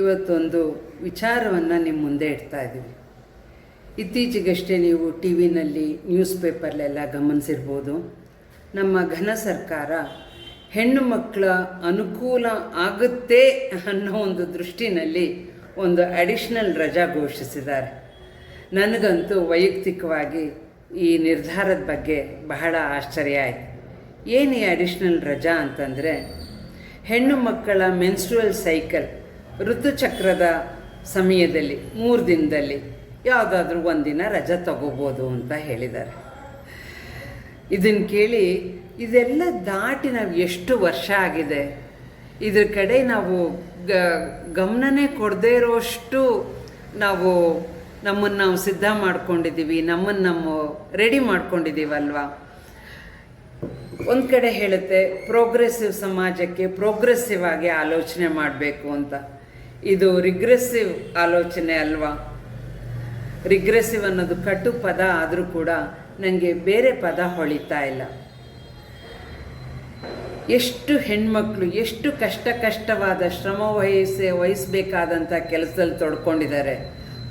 ಇವತ್ತೊಂದು ವಿಚಾರವನ್ನು ನಿಮ್ಮ ಮುಂದೆ ಇಡ್ತಾ ಇದ್ದೀವಿ. ಇತ್ತೀಚೆಗಷ್ಟೇ ನೀವು ಟಿ ವಿನಲ್ಲಿ ನ್ಯೂಸ್ ಪೇಪರ್ಲೆಲ್ಲ ಗಮನಿಸಿರ್ಬೋದು. ನಮ್ಮ ಘನ ಸರ್ಕಾರ ಹೆಣ್ಣು ಮಕ್ಕಳ ಅನುಕೂಲ ಆಗುತ್ತೆ ಅನ್ನೋ ಒಂದು ದೃಷ್ಟಿನಲ್ಲಿ ಒಂದು ಅಡಿಷ್ನಲ್ ರಜಾ ಘೋಷಿಸಿದ್ದಾರೆ. ನನಗಂತೂ ವೈಯಕ್ತಿಕವಾಗಿ ಈ ನಿರ್ಧಾರದ ಬಗ್ಗೆ ಬಹಳ ಆಶ್ಚರ್ಯ ಆಯಿತು. ಏನು ಈ ಅಡಿಷ್ನಲ್ ರಜಾ ಅಂತಂದರೆ, ಹೆಣ್ಣು ಮಕ್ಕಳ ಮೆನ್ಸ್ಟ್ರುವಲ್ ಸೈಕಲ್ ಋತುಚಕ್ರದ ಸಮಯದಲ್ಲಿ 3 ದಿನದಲ್ಲಿ ಯಾವುದಾದ್ರೂ ಒಂದಿನ ರಜಾ ತಗೋಬೋದು ಅಂತ ಹೇಳಿದ್ದಾರೆ. ಇದನ್ನು ಕೇಳಿ ಇದೆಲ್ಲ ದಾಟಿ ನಾವು ಎಷ್ಟು ವರ್ಷ ಆಗಿದೆ, ಇದ್ರ ಕಡೆ ನಾವು ಗಮನನೇ ಕೊಡದೇ ಇರೋಷ್ಟು ನಾವು ನಮ್ಮನ್ನು ನಾವು ಸಿದ್ಧ ಮಾಡ್ಕೊಂಡಿದ್ದೀವಿ, ನಮ್ಮನ್ನು ನಾವು ರೆಡಿ ಮಾಡ್ಕೊಂಡಿದ್ದೀವಲ್ವಾ. ಒಂದು ಕಡೆ ಹೇಳುತ್ತೆ ಪ್ರೋಗ್ರೆಸಿವ್ ಸಮಾಜಕ್ಕೆ ಪ್ರೋಗ್ರೆಸಿವ್ ಆಗಿ ಆಲೋಚನೆ ಮಾಡಬೇಕು ಅಂತ. ಇದು ರಿಗ್ರೆಸಿವ್ ಆಲೋಚನೆ ಅಲ್ವಾ. ರಿಗ್ರೆಸಿವ್ ಅನ್ನೋದು ಕಟ್ಟು ಪದ ಆದರೂ ಕೂಡ ನನಗೆ ಬೇರೆ ಪದ ಹೊಳಿತಾ ಇಲ್ಲ. ಎಷ್ಟು ಹೆಣ್ಮಕ್ಳು ಎಷ್ಟು ಕಷ್ಟವಾದ ಶ್ರಮ ವಹಿಸಬೇಕಾದಂಥ ಕೆಲಸದಲ್ಲಿ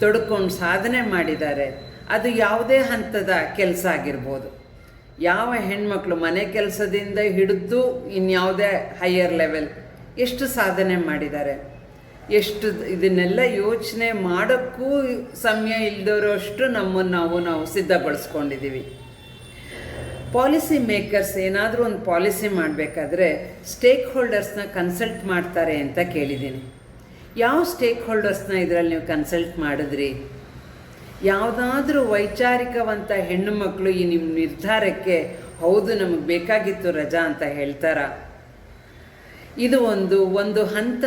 ತೊಡ್ಕೊಂಡು ಸಾಧನೆ ಮಾಡಿದ್ದಾರೆ. ಅದು ಯಾವುದೇ ಹಂತದ ಕೆಲಸ ಆಗಿರ್ಬೋದು. ಯಾವ ಹೆಣ್ಮಕ್ಳು ಮನೆ ಕೆಲಸದಿಂದ ಹಿಡಿದು ಇನ್ಯಾವುದೇ ಹೈಯರ್ ಲೆವೆಲ್ ಎಷ್ಟು ಸಾಧನೆ ಮಾಡಿದ್ದಾರೆ. ಎಷ್ಟು ಇದನ್ನೆಲ್ಲ ಯೋಚನೆ ಮಾಡೋಕ್ಕೂ ಸಮಯ ಇಲ್ಲದಿರೋಷ್ಟು ನಮ್ಮನ್ನು ನಾವು ಸಿದ್ಧಗೊಳಿಸ್ಕೊಂಡಿದ್ದೀವಿ. ಪಾಲಿಸಿ ಮೇಕರ್ಸ್ ಏನಾದರೂ ಒಂದು ಪಾಲಿಸಿ ಮಾಡಬೇಕಾದ್ರೆ ಸ್ಟೇಕ್ ಹೋಲ್ಡರ್ಸ್ನ ಕನ್ಸಲ್ಟ್ ಮಾಡ್ತಾರೆ ಅಂತ ಕೇಳಿದ್ದೀನಿ. ಯಾವ ಸ್ಟೇಕ್ ಹೋಲ್ಡರ್ಸ್ನ ಇದರಲ್ಲಿ ನೀವು ಕನ್ಸಲ್ಟ್ ಮಾಡಿದ್ರಿ? ಯಾವುದಾದ್ರೂ ವೈಚಾರಿಕವಂತ ಹೆಣ್ಣು ಮಕ್ಕಳು ಈ ನಿಮ್ಮ ನಿರ್ಧಾರಕ್ಕೆ ಹೌದು ನಮಗೆ ಬೇಕಾಗಿತ್ತು ರಜಾ ಅಂತ ಹೇಳ್ತಾರಾ? ಇದು ಒಂದು ಹಂತ,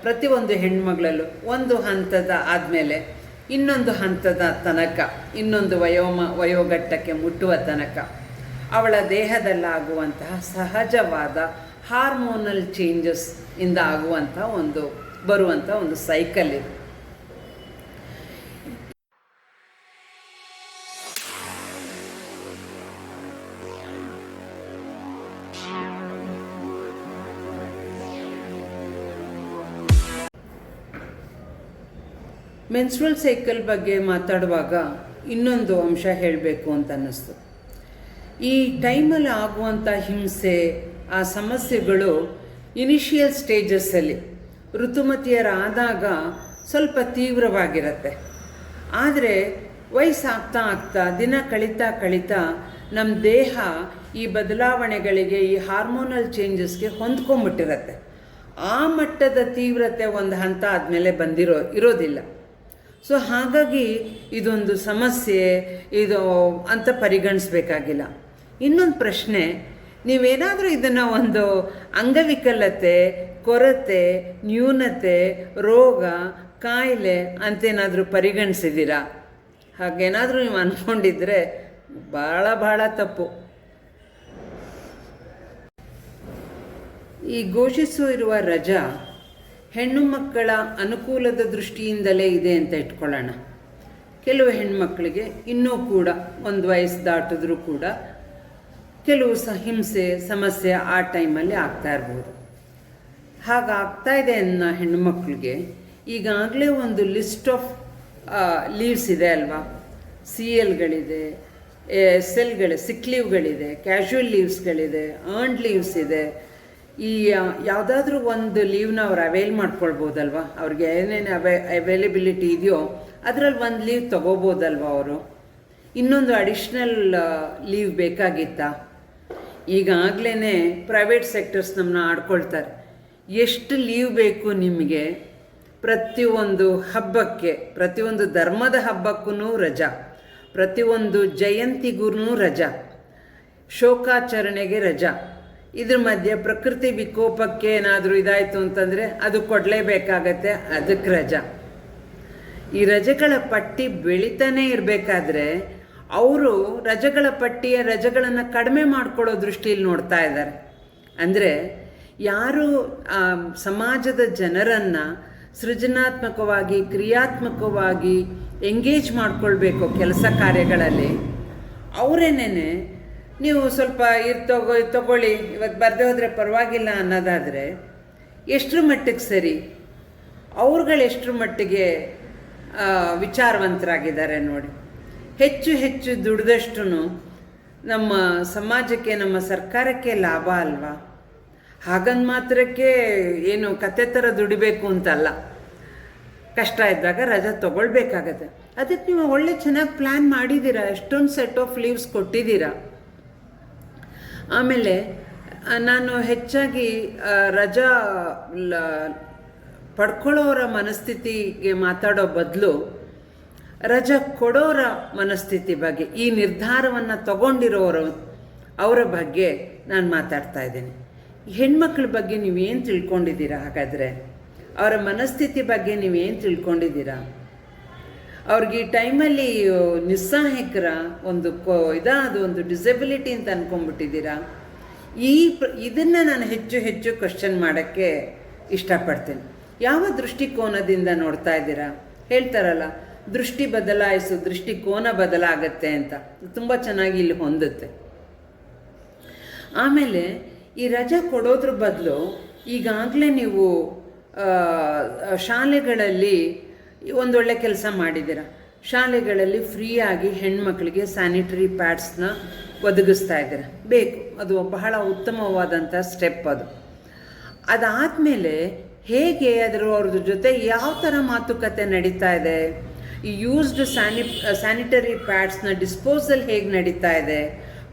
ಪ್ರತಿಯೊಂದು ಹೆಣ್ಮಗಳಲ್ಲೂ ಒಂದು ಹಂತದ ಆದಮೇಲೆ ಇನ್ನೊಂದು ಹಂತದ ತನಕ, ಇನ್ನೊಂದು ವಯೋಘಟ್ಟಕ್ಕೆ ಮುಟ್ಟುವ ತನಕ ಅವಳ ದೇಹದಲ್ಲಾಗುವಂತಹ ಸಹಜವಾದ ಹಾರ್ಮೋನಲ್ ಚೇಂಜಸ್ ಇಂದ ಆಗುವಂಥ ಬರುವಂಥ ಒಂದು ಸೈಕಲ್ ಇದು. ಮೆನ್ಸ್ಟ್ರುವಲ್ ಸೈಕಲ್ ಬಗ್ಗೆ ಮಾತಾಡುವಾಗ ಇನ್ನೊಂದು ಅಂಶ ಹೇಳಬೇಕು ಅಂತ ಅನ್ನಿಸ್ತು. ಈ ಟೈಮಲ್ಲಿ ಆಗುವಂಥ ಹಿಂಸೆ, ಆ ಸಮಸ್ಯೆಗಳು ಇನಿಷಿಯಲ್ ಸ್ಟೇಜಸ್ಸಲ್ಲಿ ಋತುಮತಿಯರಾದಾಗ ಸ್ವಲ್ಪ ತೀವ್ರವಾಗಿರುತ್ತೆ. ಆದರೆ ವಯಸ್ಸಾಗ್ತಾ ದಿನ ಕಳೀತಾ ನಮ್ಮ ದೇಹ ಈ ಬದಲಾವಣೆಗಳಿಗೆ, ಈ ಹಾರ್ಮೋನಲ್ ಚೇಂಜಸ್ಗೆ ಹೊಂದ್ಕೊಂಡ್ಬಿಟ್ಟಿರತ್ತೆ. ಆ ಮಟ್ಟದ ತೀವ್ರತೆ ಒಂದು ಹಂತ ಆದಮೇಲೆ ಇರೋದಿಲ್ಲ. ಸೊ ಹಾಗಾಗಿ ಇದೊಂದು ಸಮಸ್ಯೆ ಇದು ಅಂತ ಪರಿಗಣಿಸ್ಬೇಕಾಗಿಲ್ಲ. ಇನ್ನೊಂದು ಪ್ರಶ್ನೆ, ನೀವೇನಾದರೂ ಇದನ್ನು ಒಂದು ಅಂಗವಿಕಲತೆ, ಕೊರತೆ, ನ್ಯೂನತೆ, ರೋಗ, ಕಾಯಿಲೆ ಅಂತೇನಾದರೂ ಪರಿಗಣಿಸಿದ್ದೀರಾ? ಹಾಗೇನಾದರೂ ನೀವು ಅಂದ್ಕೊಂಡಿದ್ರೆ ಭಾಳ ತಪ್ಪು. ಈ ಘೋಷಿಸಿರುವ ರಜಾ ಹೆಣ್ಣು ಮಕ್ಕಳ ಅನುಕೂಲದ ದೃಷ್ಟಿಯಿಂದಲೇ ಇದೆ ಅಂತ ಇಟ್ಕೊಳ್ಳೋಣ. ಕೆಲವು ಹೆಣ್ಮಕ್ಳಿಗೆ ಇನ್ನೂ ಕೂಡ ಒಂದು ವಯಸ್ಸು ದಾಟಿದ್ರೂ ಕೂಡ ಕೆಲವು ಹಿಂಸೆ ಸಮಸ್ಯೆ ಆ ಟೈಮಲ್ಲಿ ಆಗ್ತಾ ಇರ್ಬೋದು. ಹಾಗಾಗ್ತಾ ಇದೆ ಅನ್ನೋ ಹೆಣ್ಣುಮಕ್ಳಿಗೆ ಈಗಾಗಲೇ ಒಂದು ಲಿಸ್ಟ್ ಆಫ್ ಲೀವ್ಸ್ ಇದೆ ಅಲ್ವಾ. CLಗಳಿದೆ, SLಗಳಿದೆ, ಸಿಕ್ ಲೀವ್ಗಳಿದೆ, ಕ್ಯಾಶುವಲ್ ಲೀವ್ಸ್ಗಳಿದೆ, ಅರ್ನ್ಡ್ ಲೀವ್ಸ್ ಇದೆ. ಈ ಯಾವುದಾದ್ರೂ ಒಂದು ಲೀವ್ನ ಅವ್ರು ಅವೈಲ್ ಮಾಡ್ಕೊಳ್ಬೋದಲ್ವ. ಅವ್ರಿಗೆ ಏನೇನು ಅವೈಲೇಬಿಲಿಟಿ ಇದೆಯೋ ಅದರಲ್ಲಿ ಒಂದು ಲೀವ್ ತೊಗೋಬೋದಲ್ವ ಅವರು. ಇನ್ನೊಂದು ಅಡಿಷ್ನಲ್ ಲೀವ್ ಬೇಕಾಗಿತ್ತಾ? ಈಗಾಗಲೇ ಪ್ರೈವೇಟ್ ಸೆಕ್ಟರ್ಸ್ ನಮ್ಮನ್ನ ಆಡ್ಕೊಳ್ತಾರೆ. ಎಷ್ಟು ಲೀವ್ ಬೇಕು ನಿಮಗೆ? ಪ್ರತಿಯೊಂದು ಹಬ್ಬಕ್ಕೆ, ಪ್ರತಿಯೊಂದು ಧರ್ಮದ ಹಬ್ಬಕ್ಕೂ ರಜಾ, ಪ್ರತಿಯೊಂದು ಜಯಂತಿಗೂ ರಜಾ, ಶೋಕಾಚರಣೆಗೆ ರಜಾ. ಇದ್ರ ಮಧ್ಯೆ ಪ್ರಕೃತಿ ವಿಕೋಪಕ್ಕೆ ಏನಾದರೂ ಇದಾಯಿತು ಅಂತಂದರೆ ಅದು ಕೊಡಲೇಬೇಕಾಗತ್ತೆ, ಅದಕ್ಕೆ ರಜಾ. ಈ ರಜೆಗಳ ಪಟ್ಟಿ ಬೆಳೀತಾನೆ ಇರಬೇಕಾದ್ರೆ ಅವರು ರಜೆಗಳನ್ನು ಕಡಿಮೆ ಮಾಡ್ಕೊಳ್ಳೋ ದೃಷ್ಟಿಯಲ್ಲಿ ನೋಡ್ತಾ ಇದ್ದಾರೆ. ಅಂದರೆ ಯಾರು ಸಮಾಜದ ಜನರನ್ನು ಸೃಜನಾತ್ಮಕವಾಗಿ, ಕ್ರಿಯಾತ್ಮಕವಾಗಿ ಎಂಗೇಜ್ ಮಾಡ್ಕೊಳ್ಬೇಕು ಕೆಲಸ ಕಾರ್ಯಗಳಲ್ಲಿ, ಅವರೇನೇನೆ ನೀವು ಸ್ವಲ್ಪ ತಗೊಳ್ಳಿ ಇವತ್ತು ಬರದೇ ಹೋದರೆ ಪರವಾಗಿಲ್ಲ ಅನ್ನೋದಾದರೆ ಎಷ್ಟರ ಮಟ್ಟಿಗೆ ಸರಿ? ಅವ್ರುಗಳೆಷ್ಟರ ಮಟ್ಟಿಗೆ ವಿಚಾರವಂತರಾಗಿದ್ದಾರೆ ನೋಡಿ. ಹೆಚ್ಚು ಹೆಚ್ಚು ದುಡಿದಷ್ಟು ನಮ್ಮ ಸಮಾಜಕ್ಕೆ, ನಮ್ಮ ಸರ್ಕಾರಕ್ಕೆ ಲಾಭ ಅಲ್ವಾ? ಹಾಗಂದು ಮಾತ್ರಕ್ಕೆ ಏನು ಕತೆ ಥರ ದುಡಿಬೇಕು ಅಂತಲ್ಲ, ಕಷ್ಟ ಇದ್ದಾಗ ರಜೆ ತೊಗೊಳ್ಬೇಕಾಗತ್ತೆ. ಅದಕ್ಕೆ ನೀವು ಒಳ್ಳೆ ಚೆನ್ನಾಗಿ ಪ್ಲ್ಯಾನ್ ಮಾಡಿದ್ದೀರಾ, ಎಷ್ಟೊಂದು ಸೆಟ್ ಆಫ್ ಲೀವ್ಸ್ ಕೊಟ್ಟಿದ್ದೀರಾ. ಆಮೇಲೆ ನಾನು ಹೆಚ್ಚಾಗಿ ರಜಾ ಪಡ್ಕೊಳ್ಳೋರ ಮನಸ್ಥಿತಿಗೆ ಮಾತಾಡೋ ಬದಲು ರಜಾ ಕೊಡೋರ ಮನಸ್ಥಿತಿ ಬಗ್ಗೆ, ಈ ನಿರ್ಧಾರವನ್ನು ತಗೊಂಡಿರೋರು ಅವರ ಬಗ್ಗೆ ನಾನು ಮಾತಾಡ್ತಾ ಇದ್ದೀನಿ. ಹೆಣ್ಮಕ್ಳ ಬಗ್ಗೆ ನೀವೇನು ತಿಳ್ಕೊಂಡಿದ್ದೀರಾ? ಹಾಗಾದರೆ ಅವರ ಮನಸ್ಥಿತಿ ಬಗ್ಗೆ ನೀವೇನು ತಿಳ್ಕೊಂಡಿದ್ದೀರಾ? ಅವ್ರಿಗೆ ಈ ಟೈಮಲ್ಲಿ ನಿಸ್ಸಹಾಯಕರ ಒಂದು ಅದು ಒಂದು ಡಿಸಬಿಲಿಟಿ ಅಂತ ಅಂದ್ಕೊಂಡ್ಬಿಟ್ಟಿದ್ದೀರಾ? ಇದನ್ನು ನಾನು ಹೆಚ್ಚು ಹೆಚ್ಚು ಕ್ವಶನ್ ಮಾಡೋಕ್ಕೆ ಇಷ್ಟಪಡ್ತೀನಿ. ಯಾವ ದೃಷ್ಟಿಕೋನದಿಂದ ನೋಡ್ತಾ ಇದ್ದೀರಾ? ಹೇಳ್ತಾರಲ್ಲ, ದೃಷ್ಟಿ ಬದಲಾಯಿಸು, ದೃಷ್ಟಿಕೋನ ಬದಲಾಗತ್ತೆ ಅಂತ, ತುಂಬ ಚೆನ್ನಾಗಿ ಇಲ್ಲಿ ಹೊಂದುತ್ತೆ. ಆಮೇಲೆ ಈ ರಜೆ ಕೊಡೋದ್ರ ಬದಲು ಈಗಾಗಲೇ ನೀವು ಶಾಲೆಗಳಲ್ಲಿ ಒಂದೊಳ್ಳೆ ಕೆಲಸ ಮಾಡಿದ್ದೀರ. ಶಾಲೆಗಳಲ್ಲಿ ಫ್ರೀಯಾಗಿ ಹೆಣ್ಮಕ್ಳಿಗೆ ಸ್ಯಾನಿಟರಿ ಪ್ಯಾಡ್ಸ್ನ ಒದಗಿಸ್ತಾ ಇದ್ದೀರ. ಬೇಕು, ಅದು ಬಹಳ ಉತ್ತಮವಾದಂಥ ಸ್ಟೆಪ್ ಅದು. ಅದಾದಮೇಲೆ ಹೇಗೆ ಅವ್ರದ್ದು ಜೊತೆ ಯಾವ ಥರ ಮಾತುಕತೆ ನಡೀತಾ ಇದೆ, ಈ ಯೂಸ್ಡ್ ಸ್ಯಾನಿಟರಿ ಪ್ಯಾಡ್ಸ್ನ ಡಿಸ್ಪೋಸಲ್ ಹೇಗೆ ನಡೀತಾ ಇದೆ,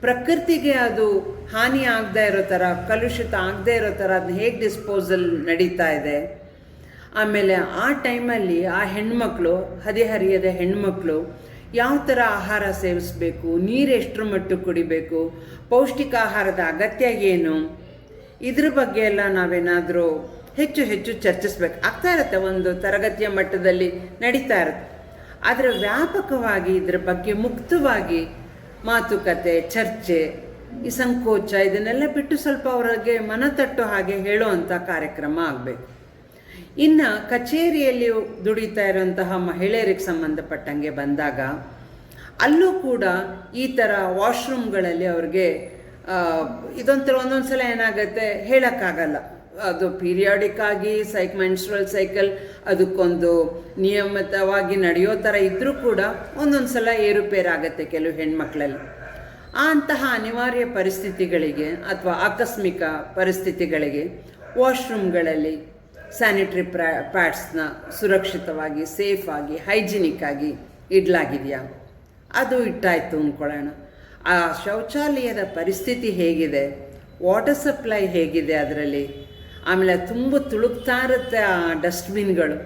ಪ್ರಕೃತಿಗೆ ಅದು ಹಾನಿ ಆಗದೆ ಇರೋ ಥರ, ಕಲುಷಿತ ಆಗದೆ ಇರೋ ಥರ ಅದನ್ನ ಹೇಗೆ ಡಿಸ್ಪೋಸಲ್ ನಡೀತಾ ಇದೆ. ಆಮೇಲೆ ಆ ಟೈಮಲ್ಲಿ ಆ ಹೆಣ್ಮಕ್ಳು, ಹದಿಹರಿಯದ ಹೆಣ್ಮಕ್ಳು ಯಾವ ಥರ ಆಹಾರ ಸೇವಿಸಬೇಕು, ನೀರು ಎಷ್ಟರ ಮಟ್ಟಿಗೆ ಕುಡಿಬೇಕು, ಪೌಷ್ಟಿಕ ಆಹಾರದ ಅಗತ್ಯ ಏನು, ಇದ್ರ ಬಗ್ಗೆ ಎಲ್ಲ ನಾವೇನಾದರೂ ಹೆಚ್ಚು ಹೆಚ್ಚು ಚರ್ಚಿಸ್ಬೇಕು. ಆಗ್ತಾ ಇರುತ್ತೆ, ಒಂದು ತರಗತಿಯ ಮಟ್ಟದಲ್ಲಿ ನಡೀತಾ ಇರುತ್ತೆ. ಆದರೆ ವ್ಯಾಪಕವಾಗಿ ಇದ್ರ ಬಗ್ಗೆ ಮುಕ್ತವಾಗಿ ಮಾತುಕತೆ, ಚರ್ಚೆ, ಈ ಸಂಕೋಚ ಇದನ್ನೆಲ್ಲ ಬಿಟ್ಟು ಸ್ವಲ್ಪ ಅವರಿಗೆ ಮನತಟ್ಟು ಹಾಗೆ ಹೇಳುವಂಥ ಕಾರ್ಯಕ್ರಮ ಆಗಬೇಕು. ಇನ್ನು ಕಚೇರಿಯಲ್ಲಿ ದುಡಿತಾ ಇರೋಂತಹ ಮಹಿಳೆಯರಿಗೆ ಸಂಬಂಧಪಟ್ಟಂಗೆ ಬಂದಾಗ ಅಲ್ಲೂ ಕೂಡ ಈ ಥರ ವಾಶ್ರೂಮ್ಗಳಲ್ಲಿ ಅವ್ರಿಗೆ ಇದೊಂಥರ ಒಂದೊಂದು ಸಲ ಏನಾಗುತ್ತೆ ಹೇಳೋಕ್ಕಾಗಲ್ಲ. ಅದು ಪೀರಿಯಾಡಿಕ್ ಆಗಿ ಮೆನ್ಸ್ಟ್ರುವಲ್ ಸೈಕಲ್ ಅದಕ್ಕೊಂದು ನಿಯಮಿತವಾಗಿ ನಡೆಯೋ ಥರ ಇದ್ದರೂ ಕೂಡ ಒಂದೊಂದು ಸಲ ಏರುಪೇರಾಗತ್ತೆ ಕೆಲವು ಹೆಣ್ಮಕ್ಳಲ್ಲಿ. ಅಂತಹ ಅನಿವಾರ್ಯ ಪರಿಸ್ಥಿತಿಗಳಿಗೆ ಅಥವಾ ಆಕಸ್ಮಿಕ ಪರಿಸ್ಥಿತಿಗಳಿಗೆ ವಾಶ್ರೂಮ್ಗಳಲ್ಲಿ ಸ್ಯಾನಿಟರಿ ಪ್ಯಾಡ್ಸ್ನ ಸುರಕ್ಷಿತವಾಗಿ, ಸೇಫಾಗಿ, ಹೈಜಿನಿಕ್ಕಾಗಿ ಇಡಲಾಗಿದೆಯಾ? ಅದು ಇಟ್ಟಾಯಿತು ಅಂದ್ಕೊಳ್ಳೋಣ. ಆ ಶೌಚಾಲಯದ ಪರಿಸ್ಥಿತಿ ಹೇಗಿದೆ, ವಾಟರ್ ಸಪ್ಲೈ ಹೇಗಿದೆ ಅದರಲ್ಲಿ, ಆಮೇಲೆ ತುಂಬ ತುಳುಕ್ತಾ ಇರುತ್ತೆ ಆ ಡಸ್ಟ್ಬಿನ್ಗಳು,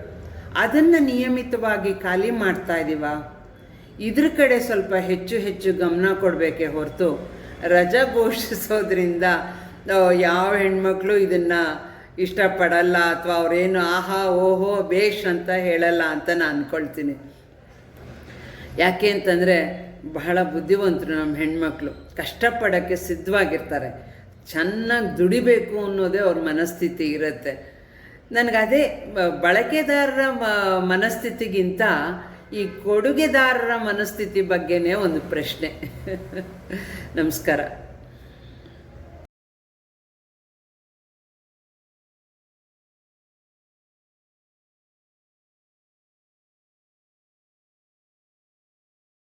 ಅದನ್ನು ನಿಯಮಿತವಾಗಿ ಖಾಲಿ ಮಾಡ್ತಾ ಇದ್ದೀವ? ಇದ್ರ ಕಡೆ ಸ್ವಲ್ಪ ಹೆಚ್ಚು ಹೆಚ್ಚು ಗಮನ ಕೊಡಬೇಕೇ ಹೊರತು ರಜಾ ಘೋಷಿಸೋದ್ರಿಂದ ಯಾವ ಹೆಣ್ಮಕ್ಳು ಇದನ್ನು ಇಷ್ಟಪಡಲ್ಲ ಅಥವಾ ಅವರೇನು ಆಹಾ ಓಹೋ ಬೇಷ್ ಅಂತ ಹೇಳಲ್ಲ ಅಂತ ನಾನು ಅಂದ್ಕೊಳ್ತೀನಿ. ಯಾಕೆ ಅಂತಂದರೆ ಬಹಳ ಬುದ್ಧಿವಂತರು ನಮ್ಮ ಹೆಣ್ಮಕ್ಳು, ಕಷ್ಟಪಡೋಕ್ಕೆ ಸಿದ್ಧವಾಗಿರ್ತಾರೆ, ಚೆನ್ನಾಗಿ ದುಡಿಬೇಕು ಅನ್ನೋದೇ ಅವ್ರ ಮನಸ್ಥಿತಿ ಇರುತ್ತೆ. ನನಗದೇ ಬಳಕೆದಾರರ ಮನಸ್ಥಿತಿಗಿಂತ ಈ ಕೊಡುಗೆದಾರರ ಮನಸ್ಥಿತಿ ಬಗ್ಗೆನೇ ಒಂದು ಪ್ರಶ್ನೆ. ನಮಸ್ಕಾರ.